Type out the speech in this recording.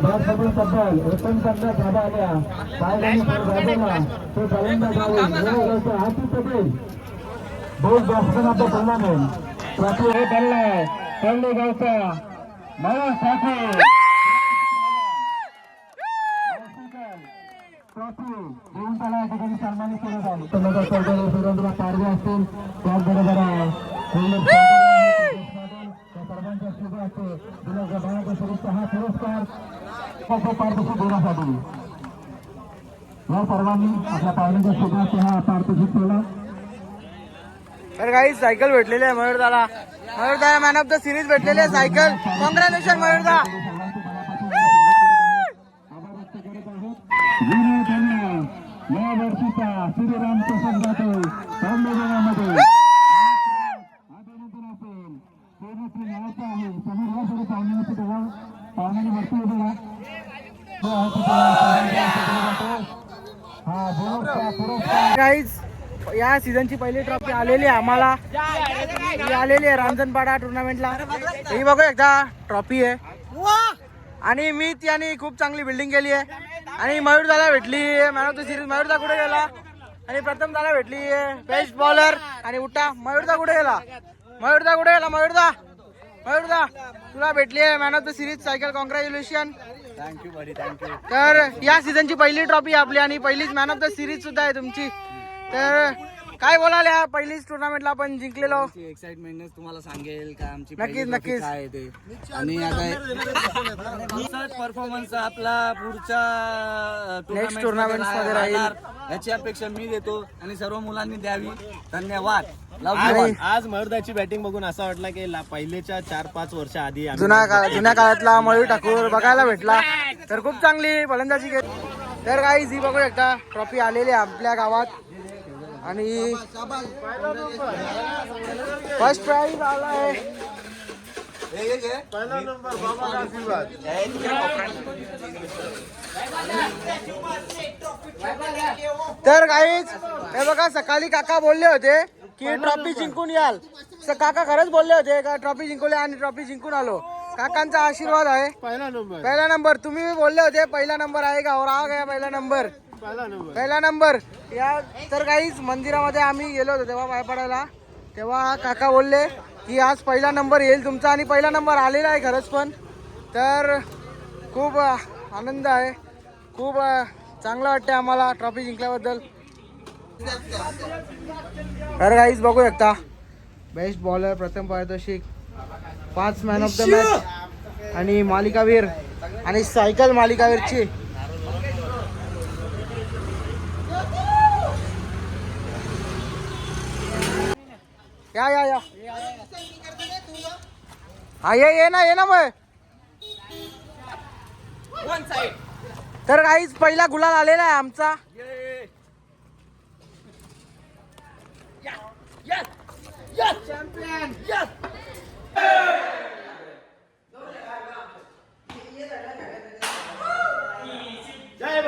भाग पडून तब्बल 49 धाबा आल्या. पायलाने फार गाजवला तो फलंदाज आहे हाती पटेल. दोन batsman of the tournament trophy हे बनलाय पल्ले गावचा महेश ठाकूर. ट्रॉफी देऊन त्याला या ठिकाणी सन्मानित केलं जाईल. सुरेंद्र पारवे असतील त्याचबरोबर सर्वांच्या शुभार्थ दिला जाणारा हा पुरस्कार पारितोषिक देण्यासाठी या सर्वांनी आपल्या पाहुण्यांच्या शुभार्थ हा पारितोषिक केला. तर काही सायकल भेटलेली आहे मयूरदाला. मयूरदा मॅन ऑफ द सिरीज भेटलेली आहे सायकल. कॉंग्रॅच्युलेशन मयूरदा. या वर्षीचा श्रीराम प्रसाद जाधव संमेलनामध्ये अभिनंदन असेल पूर्णश्री नावाचा आहे. समोर या सर्व पाहुण्यांची पाहुण्यांनी वरती उभे गाईज या सीझनची पहिली ट्रॉफी आलेली आहे आम्हाला. ही आलेली आहे रांजणपाडा टुर्नामेंटला. ही बघू एकदा ट्रॉफी आहे आणि मी त्याने खूप चांगली बिल्डिंग केली आहे. आणि मयूरदाला भेटली मॅन ऑफ द सिरीज. मयूरदा कुठे गेला? आणि प्रथम दाला भेटली बेस्ट बॉलर. आणि उठा मयूरदा कुठे गेला? मयूरदा कुठे गेला? मयूरदा तुला भेटली आहे man of the series cycle. Congratulation. Thank you buddy thank you. तर या सीझनची पहिली ट्रॉफी आपली आणि पहिलीच मॅन ऑफ द सिरीज सुद्धा आहे तुमची. तर काय बोलाल या पहिलीच टुर्नामेंटला आपण जिंकलेलो? एक्साइटमेंट तुम्हाला सांगेल का आमची नक्कीच काय आहे ते. आणि आता परफॉर्मन्स आपला पुढच्या नेक्स्ट टुर्नामेंट मध्ये राहील याची अपेक्षा मी देतो आणि सर्व मुलांनी द्यावी. धन्यवाद. आज मयूरदाची बॅटिंग बघून असं वाटलं की पहिलेच्या 4-5 वर्ष आधी जुन्या काळातला मयूर ठाकूर बघायला भेटला. तर खूप चांगली फलंदाजी केली. तर काही ही बघू एकदा ट्रॉफी आलेली आहे आपल्या गावात आणि फर्स्ट प्राइज आला आहे. पहिला नंबर बाबा आशीर्वाद. तर काहीच हे बघा सकाळी काका बोलले होते की ट्रॉफी जिंकून याल. काका खरंच बोलले होते का ट्रॉफी जिंकवली आणि ट्रॉफी जिंकून आलो. काकांचा आशीर्वाद आहे. पहिला नंबर तुम्ही बोलले होते पहिला नंबर आहे का? और आ गया पहिला नंबर या. तर काहीच मंदिरामध्ये आम्ही गेलो होतो तेव्हा पाय पडायला तेव्हा काका बोलले की आज पहिला नंबर येईल तुमचा आणि पहिला नंबर आलेला आहे खरंच पण. तर खूप आनंद आहे. खूप चांगलं वाटतं आम्हाला ट्रॉफी जिंकल्याबद्दल. तर काहीच बघू शकता बेस्ट बॉलर प्रथम पारितोषिक 5 मॅन ऑफ द मॅच आणि मालिकावीर आणि सायकल मालिकावीरची. या हा ये ना मग. तर काहीच पहिला गुलाल आलेला आहे आमचा. चॅम्पियन जय